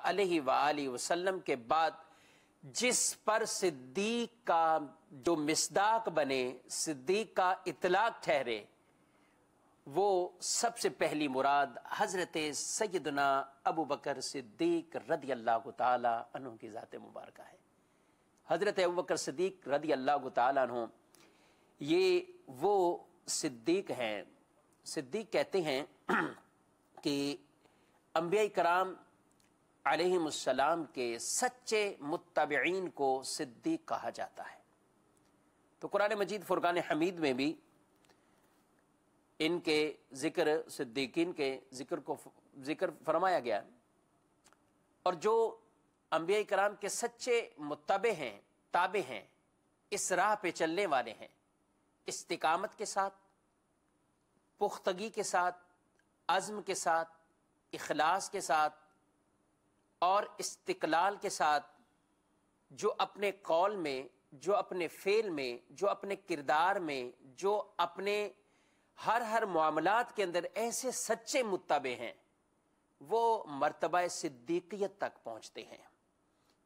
علیہ وآلہ وسلم کے بعد جس پر صدیق کا جو مصداق بنے، صدیق کا اطلاق ٹھہرے، وہ سب سے پہلی مراد حضرت سیدنا ابو بکر صدیق رضی اللہ تعالی عنہ کی ذات مبارکہ ہے۔ حضرت ابو بکر صدیق رضی اللہ تعالی عنہ یہ وہ صدیق ہیں، صدیق کہتے ہیں کہ انبیاء کرام علیہم السلام کے سچے متبعین کو صدیق کہا جاتا ہے۔ تو قرآن مجید فرقان حمید میں بھی ان کے ذکر، صدیقین کے ذکر فرمایا گیا، اور جو انبیاء کرام کے سچے متبع ہیں، تابع ہیں، اس راہ پہ چلنے والے ہیں، استقامت کے ساتھ، پختگی کے ساتھ، عزم کے ساتھ، اخلاص کے ساتھ اور استقلال کے ساتھ، جو اپنے قول میں، جو اپنے فعل میں، جو اپنے کردار میں، جو اپنے ہر معاملات کے اندر ایسے سچے متبع ہیں، وہ مرتبہ صدیقیت تک پہنچتے ہیں۔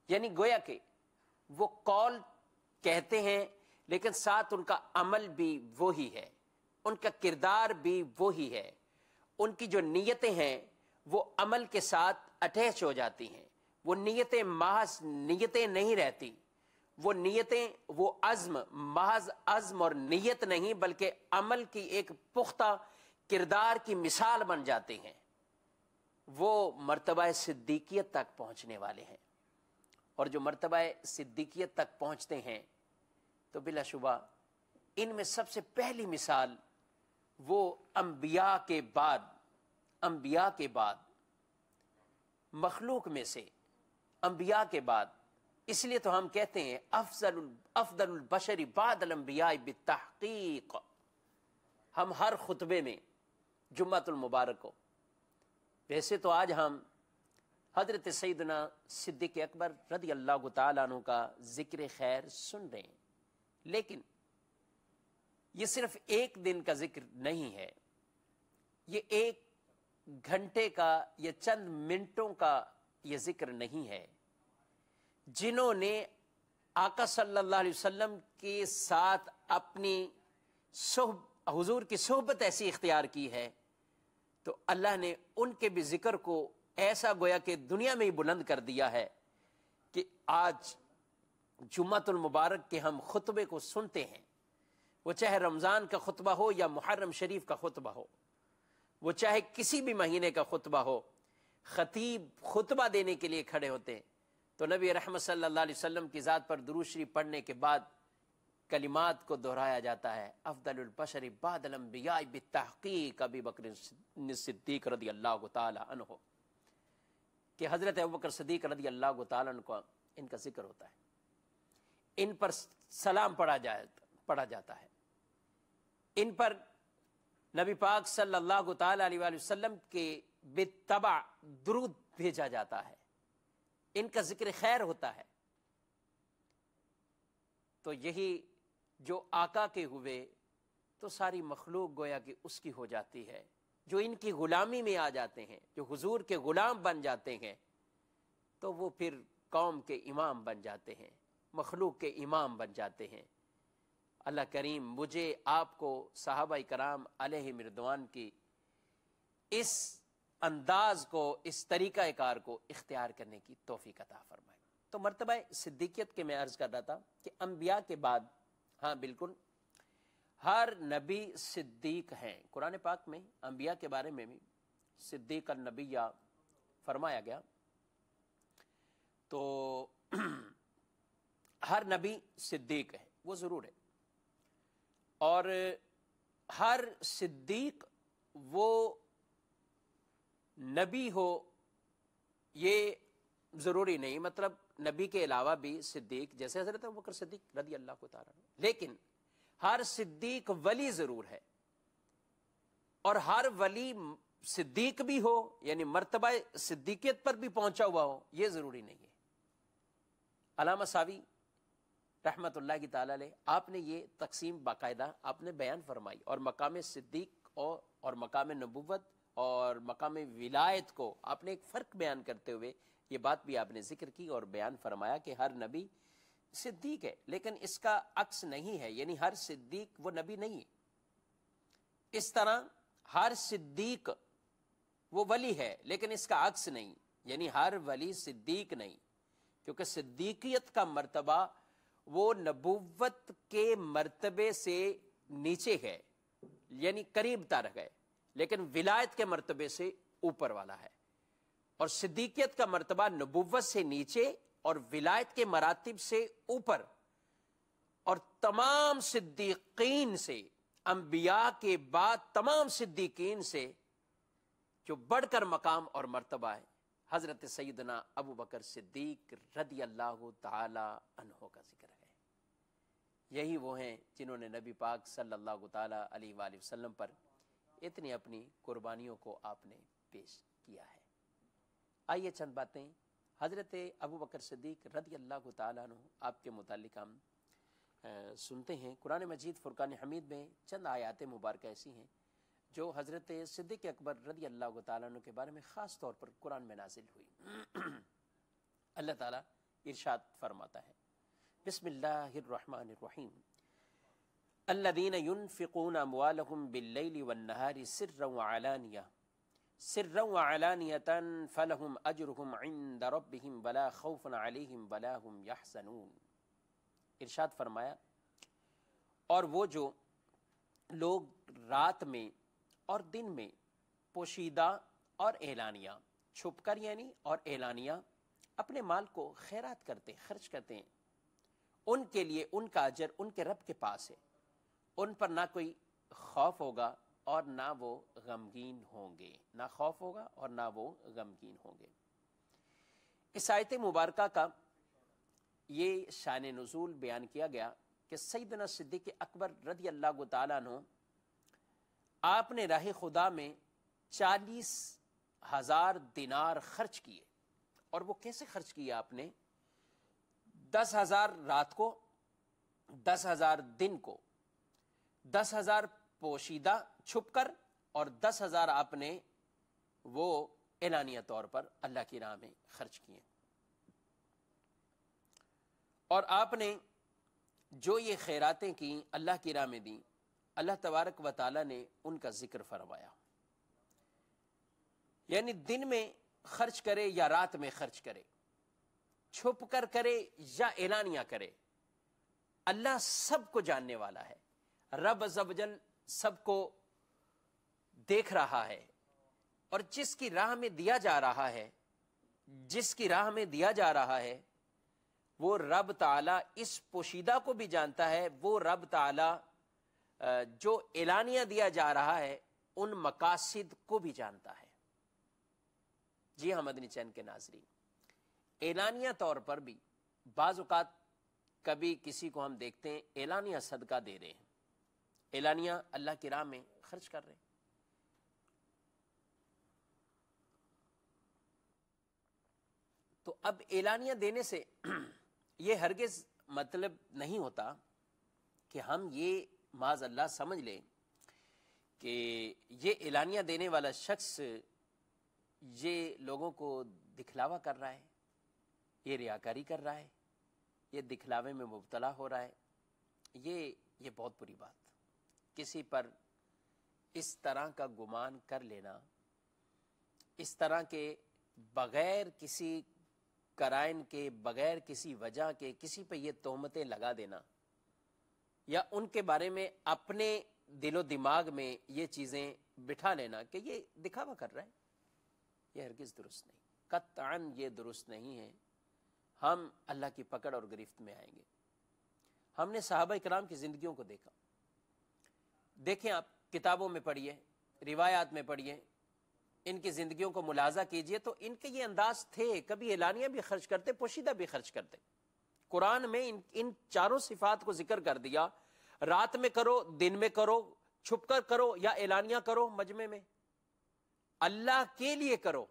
یعنی گویا کہ وہ قول کہتے ہیں لیکن ساتھ ان کا عمل بھی وہی ہے، ان کا کردار بھی وہی ہے، ان کی جو نیتیں ہیں وہ عمل کے ساتھ اٹیچ ہو جاتی ہیں، وہ نیتیں محض نیتیں نہیں رہتی، وہ نیتیں، وہ عزم محض عزم اور نیت نہیں بلکہ عمل کی ایک پختہ کردار کی مثال بن جاتے ہیں، وہ مرتبہ صدیقیت تک پہنچنے والے ہیں۔ اور جو مرتبہ صدیقیت تک پہنچتے ہیں تو بلا شبہ ان میں سب سے پہلی مثال وہ انبیاء کے بعد مخلوق میں سے، انبیاء کے بعد، اس لیے تو ہم کہتے ہیں افضل البشر بعد الانبیاء بالتحقیق۔ ہم ہر خطبے میں جمعۃ المبارک کو، ویسے تو آج ہم حضرت سیدنا صدیق اکبر رضی اللہ تعالیٰ عنہ کا ذکر خیر سن رہے ہیں، لیکن یہ صرف ایک دن کا ذکر نہیں ہے، یہ ایک گھنٹے کا یا چند منٹوں کا یہ ذکر نہیں ہے۔ جنہوں نے آقا صلی اللہ علیہ وسلم کے ساتھ اپنی حضور کی صحبت ایسی اختیار کی ہے تو اللہ نے ان کے بھی ذکر کو ایسا گویا کہ دنیا میں ہی بلند کر دیا ہے کہ آج جمعۃ المبارک کے ہم خطبے کو سنتے ہیں، وہ چاہے رمضان کا خطبہ ہو یا محرم شریف کا خطبہ ہو، وہ چاہے کسی بھی مہینے کا خطبہ ہو، خطیب خطبہ دینے کے لیے کھڑے ہوتے ہیں تو نبی رحمت صلی اللہ علیہ وسلم کی ذات پر درود شریف پڑھنے کے بعد کلمات کو دہرایا جاتا ہے، افضل البشر بعد الانبیاء بالتحقیق ابی بکر صدیق رضی اللہ تعالی عنہ، کہ حضرت ابوبکر صدیق رضی اللہ تعالی عنہ کو ان کا ذکر ہوتا ہے، ان پر سلام پڑھا جاتا ہے، ان پر نبی پاک صلی اللہ تعالی علیہ وآلہ وسلم کے بالتبع درود بھیجا جاتا ہے، ان کا ذکر خیر ہوتا ہے۔ تو یہی جو آقا کے ہوئے تو ساری مخلوق گویا کہ اس کی ہو جاتی ہے، جو ان کی غلامی میں آ جاتے ہیں، جو حضور کے غلام بن جاتے ہیں تو وہ پھر قوم کے امام بن جاتے ہیں، مخلوق کے امام بن جاتے ہیں۔ اللہ کریم مجھے آپ کو صحابہ کرام علیہ رضوان کی اس انداز کو، اس طریقہ کار کو اختیار کرنے کی توفیق عطا فرمائے۔ تو مرتبہ صدیقیت کے میں عرض کر رہا تھا کہ انبیاء کے بعد، ہاں بالکل ہر نبی صدیق ہیں۔ قرآن پاک میں انبیاء کے بارے میں بھی صدیق النبی فرمایا گیا، تو ہر نبی صدیق ہے، وہ ضرور ہے، اور ہر صدیق وہ نبی ہو یہ ضروری نہیں، مطلب نبی کے علاوہ بھی صدیق، جیسے حضرت ابوبکر صدیق رضی اللہ تعالیٰ عنہ، لیکن ہر صدیق ولی ضرور ہے، اور ہر ولی صدیق بھی ہو، یعنی مرتبہ صدیقیت پر بھی پہنچا ہوا ہو، یہ ضروری نہیں ہے۔ علامہ ساوی رحمت اللہ کی تعالیٰ علیہ، آپ نے یہ تقسیم باقاعدہ آپ نے بیان فرمائی، اور مقام صدیق اور مقام نبوت اور مقام ولایت کو آپ نے ایک فرق بیان کرتے ہوئے یہ بات بھی آپ نے ذکر کی اور بیان فرمایا کہ ہر نبی صدیق ہے، لیکن اس کا عکس نہیں ہے، یعنی ہر صدیق وہ نبی نہیں ہے۔ اس طرح ہر صدیق وہ ولی ہے، لیکن اس کا عکس نہیں، یعنی ہر ولی صدیق نہیں، کیونکہ صدیقیت کا مرتبہ وہ نبوت کے مرتبے سے نیچے ہے، یعنی قریب تر ہے، لیکن ولایت کے مرتبے سے اوپر والا ہے۔ اور صدیقیت کا مرتبہ نبوت سے نیچے اور ولایت کے مراتب سے اوپر، اور تمام صدیقین سے، انبیاء کے بعد تمام صدیقین سے جو بڑھ کر مقام اور مرتبہ ہے، حضرت سیدنا ابو بکر صدیق رضی اللہ تعالی عنہ کا ذکر ہے۔ یہی وہ ہیں جنہوں نے نبی پاک صلی اللہ تعالی علیہ وآلہ وسلم پر اتنی اپنی قربانیوں کو آپ نے پیش کیا ہے۔ آئیے چند باتیں حضرت ابو بکر صدیق رضی اللہ تعالیٰ عنہ آپ کے متعلق ہم سنتے ہیں۔ قرآن مجید فرقان حمید میں چند آیات مبارکہ ایسی ہیں جو حضرت صدیق اکبر رضی اللہ تعالیٰ عنہ کے بارے میں خاص طور پر قرآن میں نازل ہوئی۔ اللہ تعالیٰ ارشاد فرماتا ہے، بسم اللہ الرحمن الرحیم، الذین ينفقون اموالهم باللیل والنہار سرا وعلانیة فلهم اجرهم عند ربهم ولا خوف علیہم ولا هم یحزنون۔ ارشاد فرمایا، اور وہ جو لوگ رات میں اور دن میں پوشیدہ اور اعلانیہ، چھپ کر یعنی اور اعلانیہ اپنے مال کو خیرات کرتے خرچ کرتے ہیں، ان کے لیے ان کا اجر ان کے رب کے پاس ہے، ان پر نہ کوئی خوف ہوگا اور نہ وہ غمگین ہوں گے، نہ خوف ہوگا اور نہ وہ غمگین ہوں گے۔ اس آیت مبارکہ کا یہ شان نزول بیان کیا گیا کہ سیدنا صدیق اکبر رضی اللہ تعالیٰ عنہ آپ نے راہ خدا میں 40,000 دینار خرچ کیے۔ اور وہ کیسے خرچ کیے آپ نے؟ 10,000 رات کو، 10,000 دن کو، 10,000 پوشیدہ چھپ کر، اور 10,000 آپ نے وہ اعلانیہ طور پر اللہ کی راہ میں خرچ کیے۔ اور آپ نے جو یہ خیراتیں کی اللہ کی راہ میں دیں، اللہ تبارک و تعالی نے ان کا ذکر فرمایا، یعنی دن میں خرچ کرے یا رات میں خرچ کرے، چھپ کر کرے یا اعلانیہ کرے، اللہ سب کو جاننے والا ہے۔ رب عز و جل سب کو دیکھ رہا ہے، اور جس کی راہ میں دیا جا رہا ہے، جس کی راہ میں دیا جا رہا ہے، وہ رب تعالیٰ اس پوشیدہ کو بھی جانتا ہے، وہ رب تعالیٰ جو اعلانیہ دیا جا رہا ہے ان مقاصد کو بھی جانتا ہے۔ جی ہاں مدنی چین کے ناظرین، اعلانیہ طور پر بھی بعض اوقات کبھی کسی کو ہم دیکھتے ہیں اعلانیہ صدقہ دے رہے ہیں، اعلانیہ اللہ کی راہ میں خرچ کر رہے ہیں۔ تو اب اعلانیہ دینے سے یہ ہرگز مطلب نہیں ہوتا کہ ہم یہ معاذ اللہ سمجھ لیں کہ یہ اعلانیہ دینے والا شخص یہ لوگوں کو دکھلاوا کر رہا ہے، یہ ریاکاری کر رہا ہے، یہ دکھلاوے میں مبتلا ہو رہا ہے۔ یہ بہت بری بات، کسی پر اس طرح کا گمان کر لینا، اس طرح کے بغیر کسی قرائن کے، بغیر کسی وجہ کے کسی پہ یہ تہمتیں لگا دینا، یا ان کے بارے میں اپنے دل و دماغ میں یہ چیزیں بٹھا لینا کہ یہ دکھاوا کر رہا ہے، یہ ہرگز درست نہیں، قطعاً یہ درست نہیں ہے۔ ہم اللہ کی پکڑ اور گرفت میں آئیں گے۔ ہم نے صحابہ کرام کی زندگیوں کو دیکھا، دیکھیں آپ کتابوں میں پڑھیے، روایات میں پڑھیے، ان کی زندگیوں کو ملاحظہ کیجئے تو ان کے یہ انداز تھے، کبھی اعلانیہ بھی خرچ کرتے، پوشیدہ بھی خرچ کرتے۔ قرآن میں ان چاروں صفات کو ذکر کر دیا، رات میں کرو، دن میں کرو، چھپ کر کرو یا اعلانیہ کرو، مجمع میں اللہ کے لیے کرو،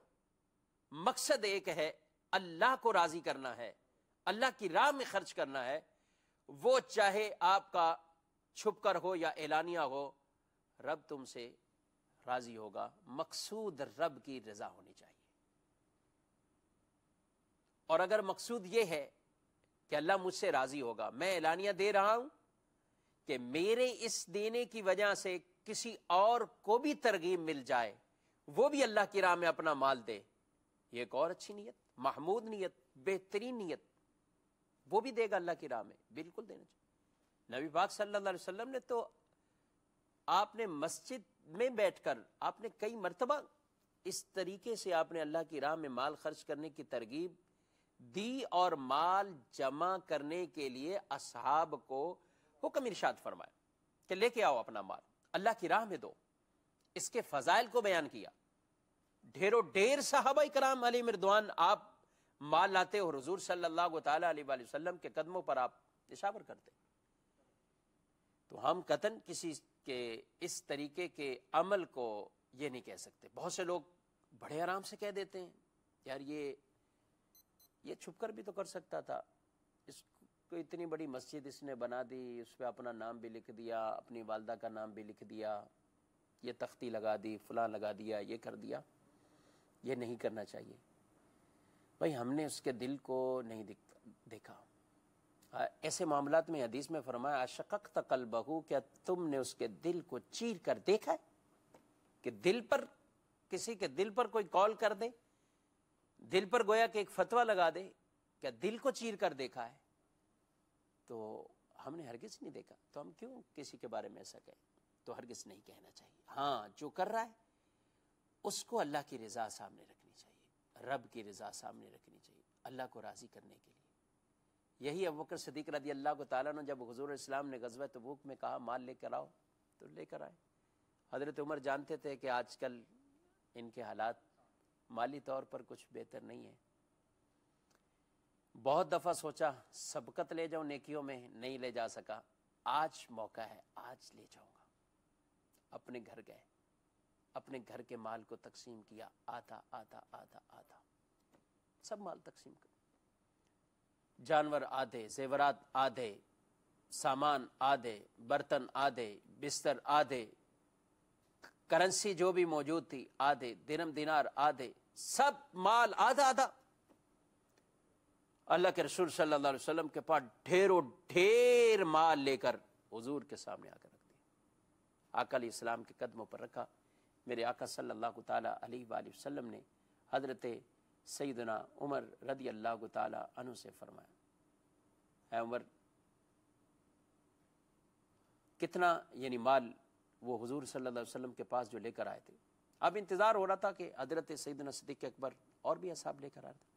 مقصد ایک ہے، اللہ کو راضی کرنا ہے، اللہ کی راہ میں خرچ کرنا ہے، وہ چاہے آپ کا چھپ کر ہو یا اعلانیہ ہو، رب تم سے راضی ہوگا، مقصود رب کی رضا ہونی چاہیے۔ اور اگر مقصود یہ ہے کہ اللہ مجھ سے راضی ہوگا، میں اعلانیہ دے رہا ہوں کہ میرے اس دینے کی وجہ سے کسی اور کو بھی ترغیب مل جائے، وہ بھی اللہ کی راہ میں اپنا مال دے، یہ ایک اور اچھی نیت، محمود نیت، بہترین نیت، وہ بھی دے گا اللہ کی راہ میں، بالکل دینا چاہیے۔ نبی پاک صلی اللہ علیہ وسلم نے تو آپ نے مسجد میں بیٹھ کر آپ نے کئی مرتبہ اس طریقے سے آپ نے اللہ کی راہ میں مال خرچ کرنے کی ترغیب دی، اور مال جمع کرنے کے لیے اصحاب کو حکم ارشاد فرمایا کہ لے کے آؤ اپنا مال، اللہ کی راہ میں دو، اس کے فضائل کو بیان کیا۔ ڈھیروں ڈھیر صحابہ کرام علیہ رضوان آپ مال لاتے اور حضور صلی اللہ تعالی علیہ وآلہ وسلم کے قدموں پر آپ نشاور کرتے۔ تو ہم قطعاً کسی کے اس طریقے کے عمل کو یہ نہیں کہہ سکتے۔ بہت سے لوگ بڑے آرام سے کہہ دیتے ہیں یار یہ چھپ کر بھی تو کر سکتا تھا، اس کو اتنی بڑی مسجد اس نے بنا دی، اس پہ اپنا نام بھی لکھ دیا، اپنی والدہ کا نام بھی لکھ دیا، یہ تختی لگا دی، فلاں لگا دیا، یہ کر دیا۔ یہ نہیں کرنا چاہیے بھائی، ہم نے اس کے دل کو نہیں دیکھا۔ ایسے معاملات میں حدیث میں فرمایا اشققت قلبہ، کیا تم نے اس کے دل کو چیر کر دیکھا ہے کہ دل پر کسی کے دل پر کوئی کال کر دے، دل پر گویا کہ ایک فتویٰ لگا دے، کیا دل کو چیر کر دیکھا ہے؟ تو ہم نے ہرگز نہیں دیکھا، تو ہم کیوں کسی کے بارے میں ایسا کہیں؟ تو ہرگز نہیں کہنا چاہیے۔ ہاں، جو کر رہا ہے اس کو اللہ کی رضا سامنے رکھنی چاہیے، رب کی رضا سامنے رکھنی چاہیے، اللہ کو راضی کرنے کے لیے۔ یہی ابوبکر صدیق رضی اللہ تعالیٰ نے جب حضور اسلام نے غزوہ تبوک میں کہا مال لے کر آؤ تو لے کر آئے۔ حضرت عمر جانتے تھے کہ آج کل ان کے حالات مالی طور پر کچھ بہتر نہیں ہیں، بہت دفعہ سوچا سبقت لے جاؤں نیکیوں میں، نہیں لے جا سکا، آج موقع ہے، آج لے جاؤں گا۔ اپنے گھر گئے، اپنے گھر کے مال کو تقسیم کیا، آدھا آدھا آدھا آدھا، سب مال تقسیم کر، جانور آدھے، زیورات آدھے، سامان آدھے، برتن آدھے، بستر آدھے، کرنسی جو بھی موجود تھی آدھے، درم دینار آدھے، سب مال آدھا آدھا۔ اللہ کے رسول صلی اللہ علیہ وسلم کے پاس ڈھیروں ڈھیر مال لے کر حضور کے سامنے آ کر رکھ دیا، آقا علیہ السلام کے قدموں پر رکھا۔ میرے آقا صلی اللہ تعالی علیہ وآلہ وسلم نے حضرت سیدنا عمر رضی اللہ تعالی عنہ سے فرمایا، اے عمر، کتنا یعنی مال وہ حضور صلی اللہ علیہ وسلم کے پاس جو لے کر آئے تھے۔ اب انتظار ہو رہا تھا کہ حضرت سیدنا صدیق اکبر اور بھی اصحاب لے کر آئے تھے۔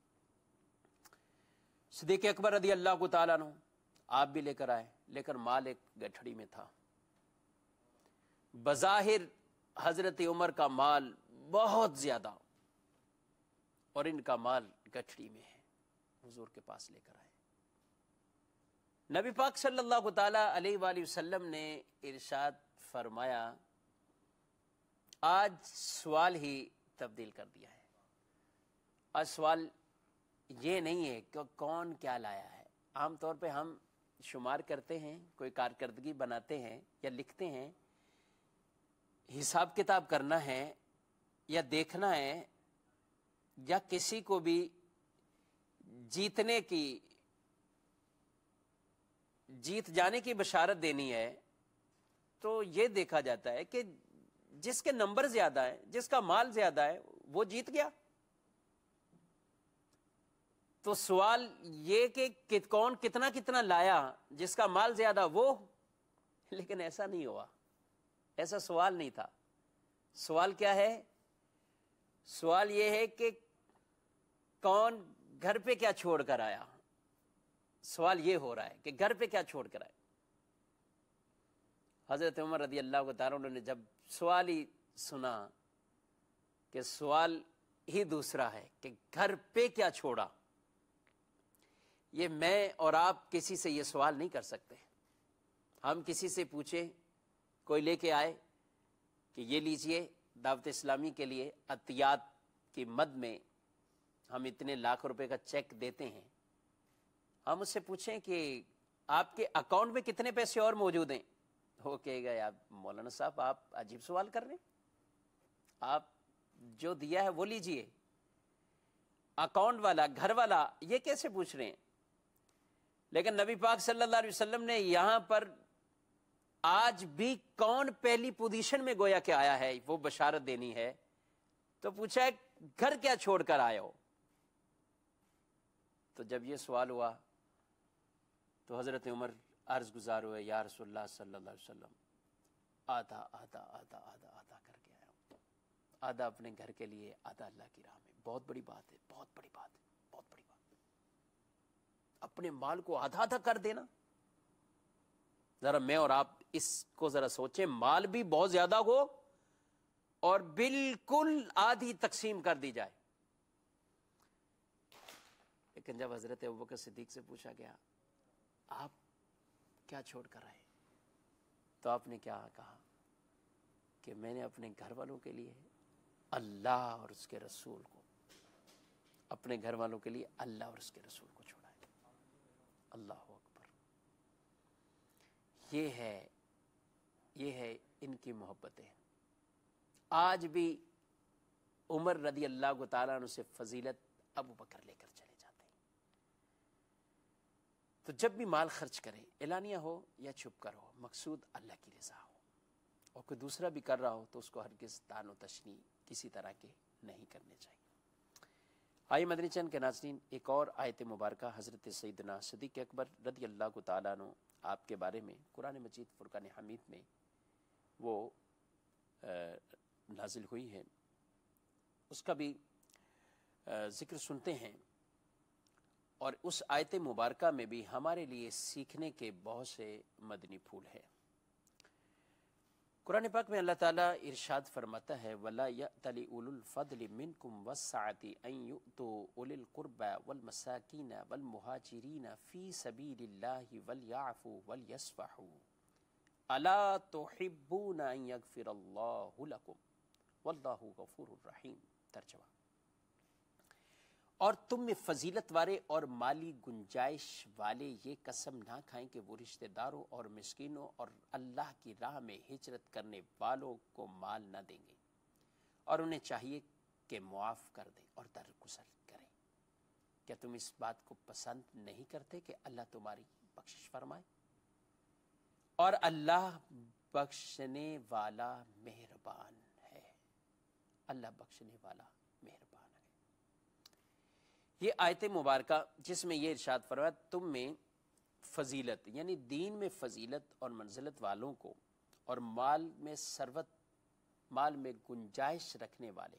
صدیق اکبر رضی اللہ تعالیٰ عنہ آپ بھی لے کر آئے، لیکن مال ایک گٹھڑی میں تھا۔ بظاہر حضرت عمر کا مال بہت زیادہ اور ان کا مال گٹھڑی میں ہے، حضور کے پاس لے کر آئے۔ نبی پاک صلی اللہ تعالی علیہ وآلہ وسلم نے ارشاد فرمایا، آج سوال ہی تبدیل کر دیا ہے۔ آج سوال یہ نہیں ہے کہ کون کیا لایا ہے۔ عام طور پہ ہم شمار کرتے ہیں، کوئی کارکردگی بناتے ہیں یا لکھتے ہیں، حساب کتاب کرنا ہے یا دیکھنا ہے یا کسی کو بھی جیت جانے کی بشارت دینی ہے، تو یہ دیکھا جاتا ہے کہ جس کے نمبر زیادہ ہیں، جس کا مال زیادہ ہے وہ جیت گیا۔ تو سوال یہ کہ کون کتنا کتنا لایا، جس کا مال زیادہ وہ، لیکن ایسا نہیں ہوا، ایسا سوال نہیں تھا۔ سوال کیا ہے؟ سوال یہ ہے کہ کون گھر پہ کیا چھوڑ کر آیا۔ سوال یہ ہو رہا ہے کہ گھر پہ کیا چھوڑ کر آئے۔ حضرت عمر رضی اللہ تعالیٰ عنہ نے جب سوال ہی سنا کہ سوال ہی دوسرا ہے کہ گھر پہ کیا چھوڑا، یہ میں اور آپ کسی سے یہ سوال نہیں کر سکتے۔ ہم کسی سے پوچھیں، کوئی لے کے آئے کہ یہ لیجئے دعوت اسلامی کے لیے عطیات کی مد میں ہم اتنے لاکھ روپے کا چیک دیتے ہیں، ہم اس سے پوچھیں کہ آپ کے اکاؤنٹ میں کتنے پیسے اور موجود ہیں، وہ کہے گا یار مولانا صاحب آپ عجیب سوال کر رہے ہیں، آپ جو دیا ہے وہ لیجئے۔ اکاؤنٹ والا، گھر والا، یہ کیسے پوچھ رہے ہیں؟ لیکن نبی پاک صلی اللہ علیہ وسلم نے یہاں پر آج بھی کون پہلی پوزیشن میں گویا کہ آیا ہے وہ بشارت دینی ہے، تو پوچھا ہے گھر کیا چھوڑ کر آئے ہو؟ تو جب یہ سوال ہوا تو حضرت عمر عرض گزار ہوئے، یا رسول اللہ صلی اللہ علیہ وسلم، آدھا آدھا آدھا آدھا آدھا کر کے آیا ہوں، آدھا اپنے گھر کے لیے، آدھا اللہ کی راہ میں۔ بہت بڑی بات ہے، بہت بڑی بات ہے، بہت بڑی بات ہے، اپنے مال کو آدھا آدھا کر دینا۔ ذرا میں اور آپ اس کو ذرا سوچیں، مال بھی بہت زیادہ ہو اور بالکل آدھی تقسیم کر دی جائے۔ لیکن جب حضرت ابوبکر صدیق سے پوچھا گیا آپ کیا چھوڑ کر آئے، تو آپ نے کیا کہا کہ میں نے اپنے گھر والوں کے لیے اللہ اور اس کے رسول کو، اپنے گھر والوں کے لیے اللہ اور اس کے رسول کو چھوڑا ہے۔ اللہ اکبر۔ یہ ہے ان کی محبتیں۔ آج بھی عمر رضی اللہ تعالیٰ عنہ سے فضیلت ابو بکر لے کر چلے جاتے ہیں۔ تو جب بھی مال خرچ کریں، اعلانیہ ہو یا چھپ کر ہو، مقصود اللہ کی رضا ہو، اور کوئی دوسرا بھی کر رہا ہو تو اس کو ہرگز طعن و تشنیع کسی طرح کے نہیں کرنے چاہیے۔ آئیے مدنی چینل کے ناظرین، ایک اور آیت مبارکہ حضرت سیدنا صدیق اکبر رضی اللہ تعالیٰ عنہ آپ کے بارے میں قرآن مجید فرقان حمید میں وہ نازل ہوئی ہے، اس کا بھی ذکر سنتے ہیں، اور اس آیت مبارکہ میں بھی ہمارے لیے سیکھنے کے بہت سے مدنی پھول ہیں۔ قرآن پاک میں اللہ تعالیٰ ارشاد فرماتا ہے وَلَا يَأْتَلِ أُولُو الْفَضْلِ مِنْكُمْ وَالسَّعَةِ أَنْ يُؤْتُوا أُولِي الْقُرْبَى وَالْمَسَاكِينَ وَالْمُهَاجِرِينَ فِي سَبِيلِ اللَّهِ وَلْيَعْفُوا وَلْيَصْفَحُوا أَلَا تُحِبُّونَ أَنْ يَغْفِرَ اللَّهُ لَكُمْ وَاللَّهُ غَفُورٌ رَحِيمٌ۔ ترجمہ: اور تم میں فضیلت والے اور مالی گنجائش والے یہ قسم نہ کھائیں کہ وہ رشتہ داروں اور مسکینوں اور اللہ کی راہ میں ہجرت کرنے والوں کو مال نہ دیں گے، اور انہیں چاہیے کہ معاف کر دیں اور درگزر کریں۔ کیا تم اس بات کو پسند نہیں کرتے کہ اللہ تمہاری بخشش فرمائے؟ اور اللہ بخشنے والا مہربان ہے۔ اللہ بخشنے والا مہربان ہے۔ یہ آیت مبارکہ جس میں یہ ارشاد فرمایا تم میں فضیلت یعنی دین میں فضیلت اور منزلت والوں کو، اور مال میں ثروت، مال میں گنجائش رکھنے والے،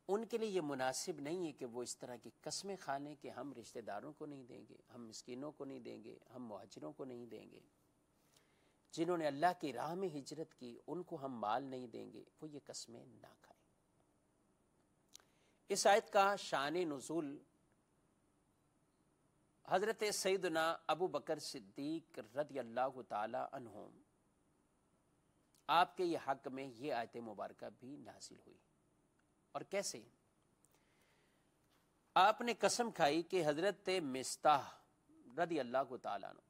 ان کے لیے یہ مناسب نہیں ہے کہ وہ اس طرح کی قسمیں کھا لیں کہ ہم رشتہ داروں کو نہیں دیں گے، ہم مسکینوں کو نہیں دیں گے، ہم مہاجروں کو نہیں دیں گے، جنہوں نے اللہ کی راہ میں ہجرت کی ان کو ہم مال نہیں دیں گے، وہ یہ قسمیں نہ کھائیں۔ اس آیت کا شان نزول حضرت سیدنا ابو بکر صدیق رضی اللہ تعالی عنہ آپ کے یہ حق میں یہ آیت مبارکہ بھی نازل ہوئی۔ اور کیسے؟ آپ نے قسم کھائی کہ حضرت مصطح رضی اللہ تعالیٰ عنہ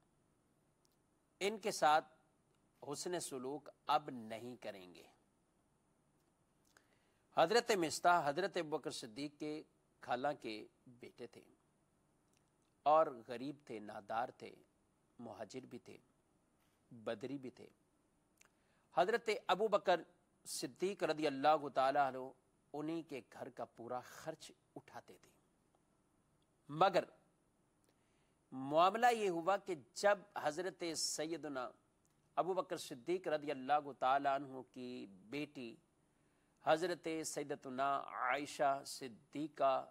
ان کے ساتھ حسن سلوک اب نہیں کریں گے۔ حضرت مصطح حضرت ابوبکر صدیق کے خالہ کے بیٹے تھے، اور غریب تھے، نادار تھے، مہاجر بھی تھے، بدری بھی تھے۔ حضرت ابوبکر صدیق رضی اللہ تعالیٰ عنہ انہی کے گھر کا پورا خرچ اٹھاتے تھے، مگر معاملہ یہ ہوا کہ جب حضرت سیدنا ابوبکر صدیق رضی اللہ تعالیٰ عنہ کی بیٹی حضرت سیدتنا عائشہ صدیقہ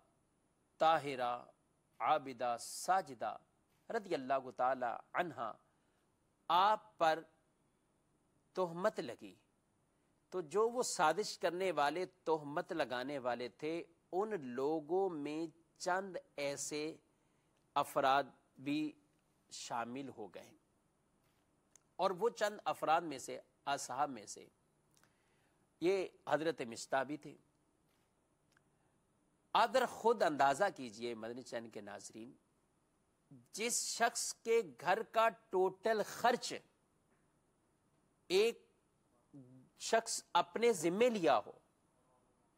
طاہرہ عابدہ ساجدہ رضی اللہ تعالی عنہا آپ پر تہمت لگی، تو جو وہ سازش کرنے والے، تہمت لگانے والے تھے، ان لوگوں میں چند ایسے افراد بھی شامل ہو گئے، اور وہ چند افراد میں سے، اصحاب میں سے یہ حضرت مصطح بھی تھے۔ آپ ذرا خود اندازہ کیجئے مدنی چینل کے ناظرین، جس شخص کے گھر کا ٹوٹل خرچ ایک شخص اپنے ذمے لیا ہو،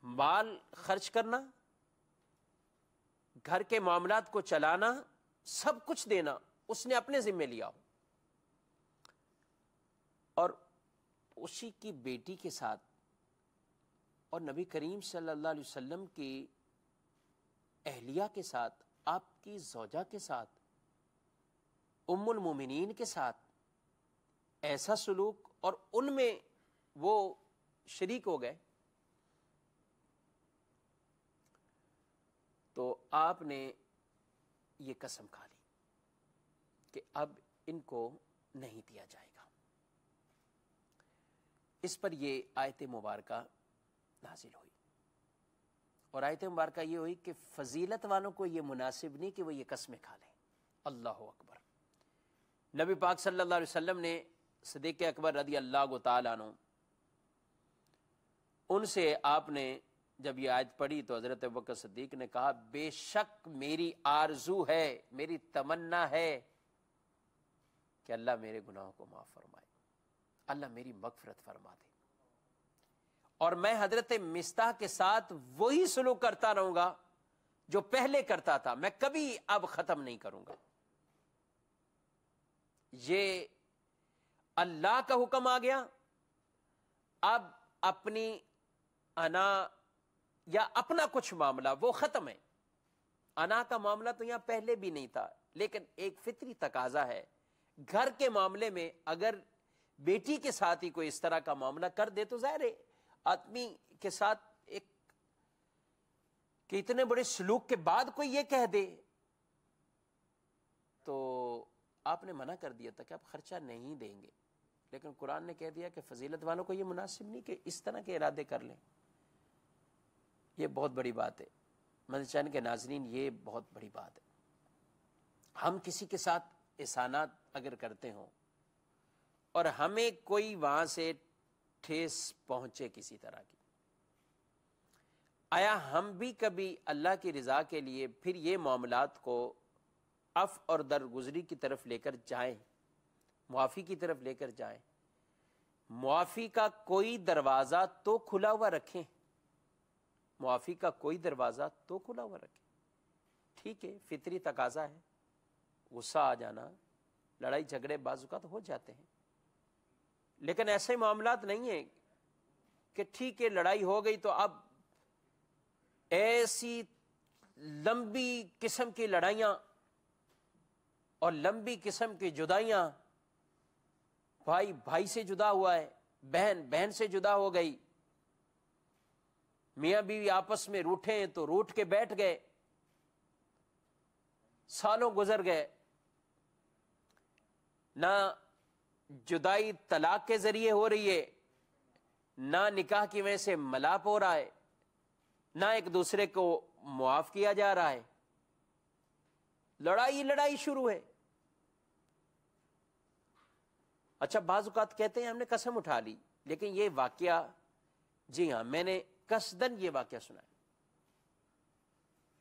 مال خرچ کرنا گھر کے معاملات کو چلانا، سب کچھ دینا اس نے اپنے ذمے لیا ہو، اور اسی کی بیٹی کے ساتھ اور نبی کریم صلی اللہ علیہ وسلم کی اہلیہ کے ساتھ، آپ کی زوجہ کے ساتھ، ام المومنین کے ساتھ ایسا سلوک، اور ان میں وہ شریک ہو گئے، تو آپ نے یہ قسم کھا لی کہ اب ان کو نہیں دیا جائے گا۔ اس پر یہ آیت مبارکہ نازل ہوئی، اور آیت مبارکہ یہ ہوئی کہ فضیلت والوں کو یہ مناسب نہیں کہ وہ یہ قسمیں کھا لیں۔ اللہ اکبر۔ نبی پاک صلی اللہ علیہ وسلم نے صدیق اکبر رضی اللہ تعالیٰ عنہ، ان سے آپ نے جب یہ آیت پڑھی تو حضرت ابوبکر صدیق نے کہا بے شک میری آرزو ہے، میری تمنا ہے کہ اللہ میرے گناہوں کو معاف فرمائے، اللہ میری مغفرت فرما دے، اور میں حضرت مصطح کے ساتھ وہی سلوک کرتا رہوں گا جو پہلے کرتا تھا، میں کبھی اب ختم نہیں کروں گا۔ یہ اللہ کا حکم آ گیا، اب اپنی انا یا اپنا کچھ معاملہ وہ ختم ہے۔ انا کا معاملہ تو یہاں پہلے بھی نہیں تھا، لیکن ایک فطری تقاضا ہے، گھر کے معاملے میں اگر بیٹی کے ساتھ ہی کوئی اس طرح کا معاملہ کر دے تو ظاہر ہے آدمی کے ساتھ ایک کہ اتنے بڑے سلوک کے بعد کوئی یہ کہہ دے، تو آپ نے منع کر دیا تھا کہ آپ خرچہ نہیں دیں گے، لیکن قرآن نے کہہ دیا کہ فضیلت والوں کو یہ مناسب نہیں کہ اس طرح کے ارادے کر لیں۔ یہ بہت بڑی بات ہے مدنی چینل کے ناظرین، یہ بہت بڑی بات ہے۔ ہم کسی کے ساتھ احسانات اگر کرتے ہوں اور ہمیں کوئی وہاں سے ٹھیس پہنچے کسی طرح کی، آیا ہم بھی کبھی اللہ کی رضا کے لیے پھر یہ معاملات کو عفو اور درگزری کی طرف لے کر جائیں، معافی کی طرف لے کر جائیں؟ معافی کا کوئی دروازہ تو کھلا ہوا رکھیں، معافی کا کوئی دروازہ تو کھلا ہوا رکھیں۔ ٹھیک ہے، فطری تقاضا ہے، غصہ آ جانا، لڑائی جھگڑے بعض اوقات ہو جاتے ہیں، لیکن ایسے معاملات نہیں ہیں کہ ٹھیک ہے لڑائی ہو گئی تو اب ایسی لمبی قسم کی لڑائیاں اور لمبی قسم کی جدائیاں، بھائی بھائی سے جدا ہوا ہے، بہن بہن سے جدا ہو گئی، میاں بیوی آپس میں روٹھے ہیں تو روٹھ کے بیٹھ گئے، سالوں گزر گئے، نہ جدائی طلاق کے ذریعے ہو رہی ہے، نہ نکاح کی وجہ سے ملاپ ہو رہا ہے، نہ ایک دوسرے کو معاف کیا جا رہا ہے، لڑائی شروع ہے۔ اچھا بعض اوقات کہتے ہیں ہم نے قسم اٹھا لی، لیکن یہ واقعہ، جی ہاں میں نے قصدن یہ واقعہ سنا ہے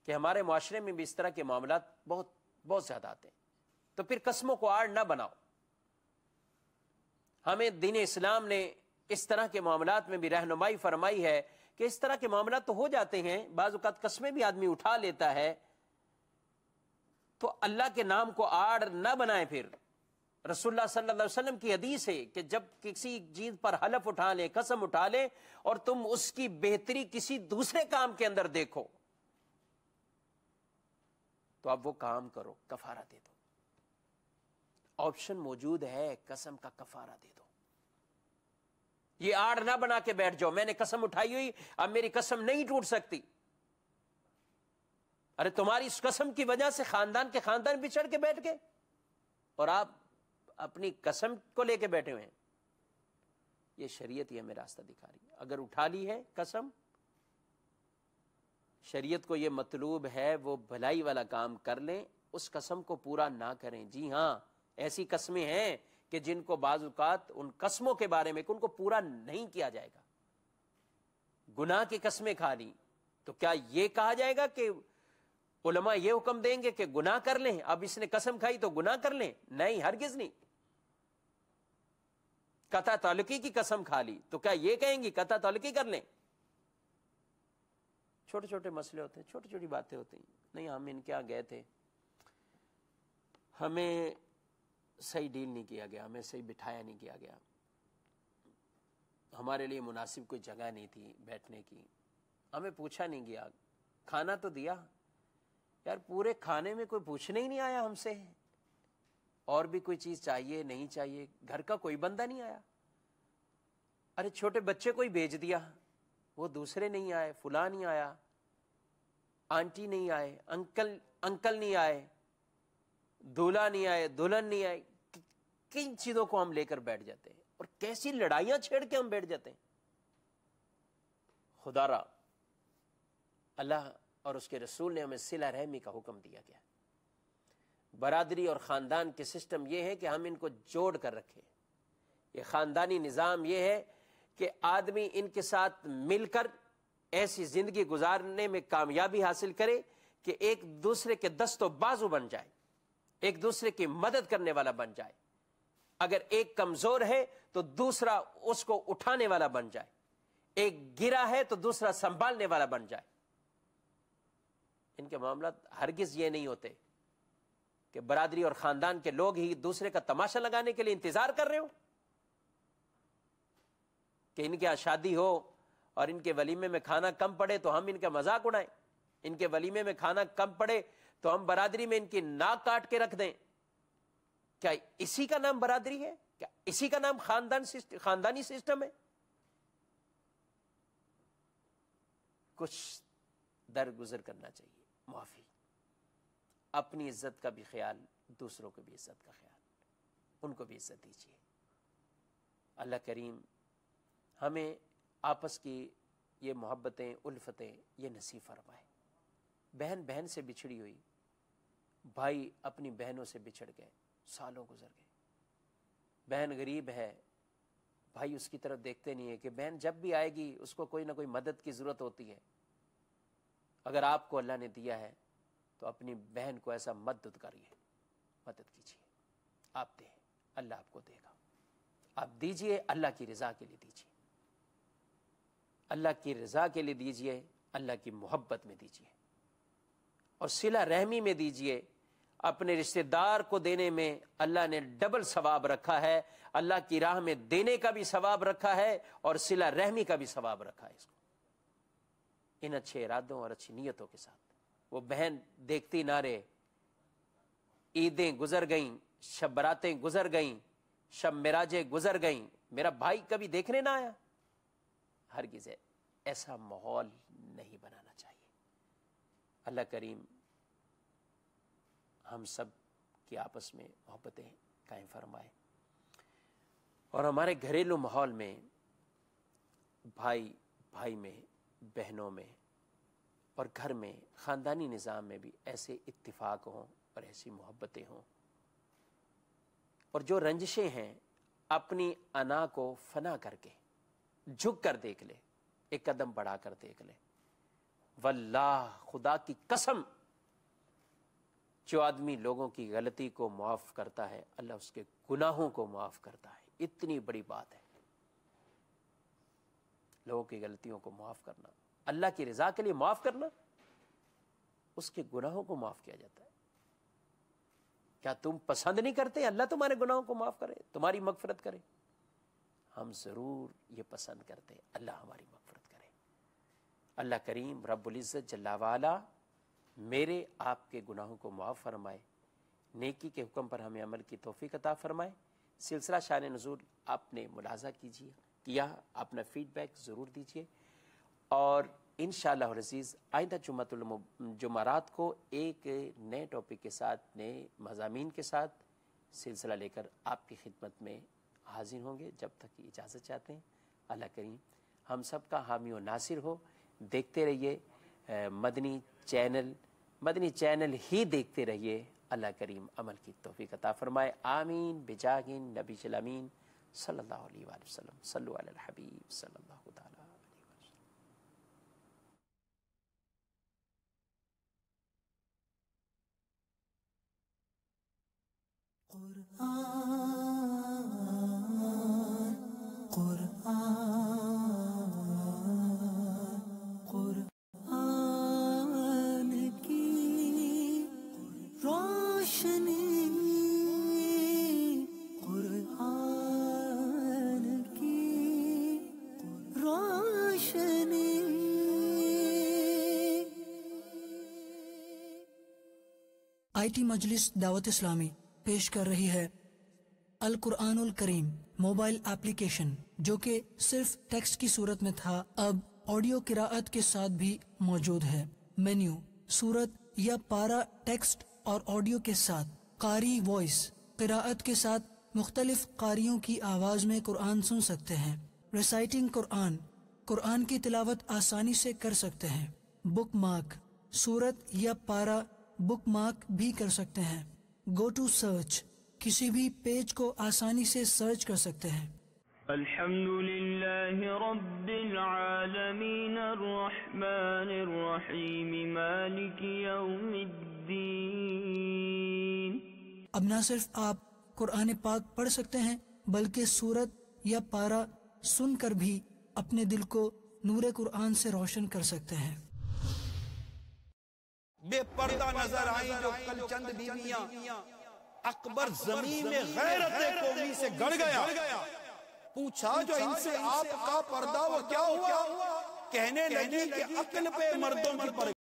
کہ ہمارے معاشرے میں بھی اس طرح کے معاملات بہت بہت زیادہ آتے ہیں، تو پھر قسموں کو آڑ نہ بناؤ۔ ہمیں دین اسلام نے اس طرح کے معاملات میں بھی رہنمائی فرمائی ہے کہ اس طرح کے معاملات تو ہو جاتے ہیں، بعض اوقات قسمیں بھی آدمی اٹھا لیتا ہے، تو اللہ کے نام کو آڑ نہ بنائیں۔ پھر رسول اللہ صلی اللہ علیہ وسلم کی حدیث ہے کہ جب کسی چیز پر حلف اٹھا لیں، قسم اٹھا لیں، اور تم اس کی بہتری کسی دوسرے کام کے اندر دیکھو تو اب وہ کام کرو، کفارہ دے دو۔ آپشن موجود ہے، قسم کا کفارہ دے دو۔ یہ آڑ نہ بنا کے بیٹھ جاؤ، میں نے قسم اٹھائی ہوئی، اب میری قسم نہیں ٹوٹ سکتی۔ ارے تمہاری اس قسم کی وجہ سے خاندان کے خاندان بچڑ کے بیٹھ گئے، اور آپ اپنی قسم کو لے کے بیٹھے ہوئے ہیں۔ یہ شریعت ہی ہمیں راستہ دکھا رہی ہے۔ اگر اٹھا لی ہے قسم، شریعت کو یہ مطلوب ہے وہ بھلائی والا کام کر لیں، اس قسم کو پورا نہ کریں۔ جی ہاں، ایسی قسمیں ہیں کہ جن کو بعض اوقات ان قسموں کے بارے میں کہ ان کو پورا نہیں کیا جائے گا۔ گناہ کی قسمیں کھا لی تو کیا یہ کہا جائے گا کہ علماء یہ حکم دیں گے کہ گناہ کر لیں، اب اس نے قسم کھائی تو گناہ کر لیں؟ نہیں، ہرگز نہیں۔ قطع تعلقی کی قسم کھا لی تو کیا یہ کہیں گی قطع تعلقی کر لیں؟ چھوٹے چھوٹے مسئلے ہوتے ہیں، چھوٹی چھوٹی باتیں ہوتی ہیں، نہیں ہم ان کے یہاں گئے تھے, ہمیں صحیح ڈیل نہیں کیا گیا, ہمیں صحیح بٹھایا نہیں کیا گیا, ہمارے لیے مناسب کوئی جگہ نہیں تھی بیٹھنے کی, ہمیں پوچھا نہیں گیا. کھانا تو دیا یار, پورے کھانے میں کوئی پوچھنے ہی نہیں آیا ہم سے اور بھی کوئی چیز چاہیے نہیں چاہیے, گھر کا کوئی بندہ نہیں آیا. ارے چھوٹے بچے کو ہی بھیج دیا, وہ دوسرے نہیں آئے, فلاں نہیں آیا, آنٹی نہیں آئے, انکل نہیں آئے, دولہا نہیں آئے, دلہن نہیں آئے. کن چیزوں کو ہم لے کر بیٹھ جاتے ہیں اور کیسی لڑائیاں چھیڑ کے ہم بیٹھ جاتے ہیں. خدا را اللہ اور اس کے رسول نے ہمیں صلہ رحمی کا حکم دیا گیا. برادری اور خاندان کے سسٹم یہ ہے کہ ہم ان کو جوڑ کر رکھیں. یہ خاندانی نظام یہ ہے کہ آدمی ان کے ساتھ مل کر ایسی زندگی گزارنے میں کامیابی حاصل کرے کہ ایک دوسرے کے دست و بازو بن جائے, ایک دوسرے کی مدد کرنے والا بن جائے. اگر ایک کمزور ہے تو دوسرا اس کو اٹھانے والا بن جائے, ایک گرا ہے تو دوسرا سنبھالنے والا بن جائے. ان کے معاملات ہرگز یہ نہیں ہوتے کہ برادری اور خاندان کے لوگ ہی دوسرے کا تماشا لگانے کے لیے انتظار کر رہے ہو کہ ان کے یہاں شادی ہو اور ان کے ولیمے میں کھانا کم پڑے تو ہم ان کا مذاق اڑائیں, ان کے ولیمے میں کھانا کم پڑے تو ہم برادری میں ان کی ناک کاٹ کے رکھ دیں. کیا اسی کا نام برادری ہے؟ کیا اسی کا نام خاندانی سسٹم ہے؟ کچھ درگزر کرنا چاہیے, معافی, اپنی عزت کا بھی خیال, دوسروں کو بھی عزت کا خیال, ان کو بھی عزت دیجیے. اللہ کریم ہمیں آپس کی یہ محبتیں, الفتیں یہ نصیب فرمائے. بہن بہن سے بچھڑی ہوئی, بھائی اپنی بہنوں سے بچھڑ گئے, سالوں گزر گئے, بہن غریب ہے, بھائی اس کی طرف دیکھتے نہیں ہے کہ بہن جب بھی آئے گی اس کو کوئی نہ کوئی مدد کی ضرورت ہوتی ہے. اگر آپ کو اللہ نے دیا ہے تو اپنی بہن کو ایسا مدد کریے, مدد کیجیے. آپ دیں, اللہ آپ کو دے گا. آپ دیجئے, اللہ کی رضا کے لیے دیجئے, اللہ کی رضا کے لیے دیجئے, اللہ کی محبت میں دیجئے, اور صلہ رحمی میں دیجئے. اپنے رشتہ دار کو دینے میں اللہ نے ڈبل ثواب رکھا ہے, اللہ کی راہ میں دینے کا بھی ثواب رکھا ہے اور صلہ رحمی کا بھی ثواب رکھا ہے. اس کو ان اچھے ارادوں اور اچھی نیتوں کے ساتھ. وہ بہن دیکھتی نہ رہے, عیدیں گزر گئیں, شب براتیں گزر گئیں, شب معراجیں گزر گئیں, میرا بھائی کبھی دیکھنے نہ آیا. ہرگز ایسا ماحول نہیں بنانا چاہیے. اللہ کریم ہم سب کی آپس میں محبتیں قائم فرمائے اور ہمارے گھریلو ماحول میں, بھائی بھائی میں, بہنوں میں اور گھر میں, خاندانی نظام میں بھی ایسے اتفاق ہوں اور ایسی محبتیں ہوں. اور جو رنجشیں ہیں اپنی انا کو فنا کر کے جھک کر دیکھ لے, ایک قدم بڑھا کر دیکھ لے. واللہ خدا کی قسم, جو آدمی لوگوں کی غلطی کو معاف کرتا ہے اللہ اس کے گناہوں کو معاف کرتا ہے. اتنی بڑی بات ہے لوگوں کی غلطیوں کو معاف کرنا, اللہ کی رضا کے لیے معاف کرنا, اس کے گناہوں کو معاف کیا جاتا ہے. کیا تم پسند نہیں کرتے اللہ تمہارے گناہوں کو معاف کرے, تمہاری مغفرت کرے؟ ہم ضرور یہ پسند کرتے ہیں, اللہ ہماری مغفرت کرے. اللہ کریم رب العزت جل وعلا میرے آپ کے گناہوں کو معاف فرمائے, نیکی کے حکم پر ہمیں عمل کی توفیق عطا فرمائے. سلسلہ شان نزول آپ نے ملاحظہ کیا, اپنا فیڈ بیک ضرور دیجیے, اور انشاءاللہ العزیز آئندہ جمعرات کو ایک نئے ٹاپک کے ساتھ, نئے مضامین کے ساتھ سلسلہ لے کر آپ کی خدمت میں حاضر ہوں گے. جب تک کی اجازت چاہتے ہیں. اللہ کریم ہم سب کا حامی و ناصر ہو. دیکھتے رہیے مدنی چینل ہی دیکھتے رہیے. اللہ کریم عمل کی توفیق عطا فرمائے. آمین بجاہ نبی الامین صلی اللہ علیہ وآلہ وسلم. صلو علی الحبیب صلی اللہ تعالی علیہ قرآن کی روشنی قرآن کی روشنی. آئی ٹی مجلس دعوت اسلامی پیش کر رہی ہے القرآن الکریم موبائل ایپلیکیشن، جو کہ صرف ٹیکسٹ کی صورت میں تھا، اب آڈیو قراءت کے ساتھ بھی موجود ہے. مینیو، سورت یا پارا ٹیکسٹ اور آڈیو کے ساتھ، قاری وائس قراءت کے ساتھ مختلف قاریوں کی آواز میں قرآن سن سکتے ہیں. ریسائٹنگ قرآن کی تلاوت آسانی سے کر سکتے ہیں. بک مارک، سورت یا پارا بک مارک بھی کر سکتے ہیں. گو ٹو سرچ، کسی بھی پیج کو آسانی سے سرچ کر سکتے ہیں. الحمد للہ رب العالمین الرحمن الرحیم مالک یوم الدین. اب نہ صرف آپ قرآن پاک پڑھ سکتے ہیں بلکہ سورت یا پارا سن کر بھی اپنے دل کو نور قرآن سے روشن کر سکتے ہیں. بے پردہ نظر آئیں جو کل چند بیویاں، اکبر زمین میں غیرت قومی سے گڑ گیا. پوچھا جو ان سے آپ کا پردہ وہ کیا ہوا؟ کہنے لگی کہ عقل پہ مردوں کی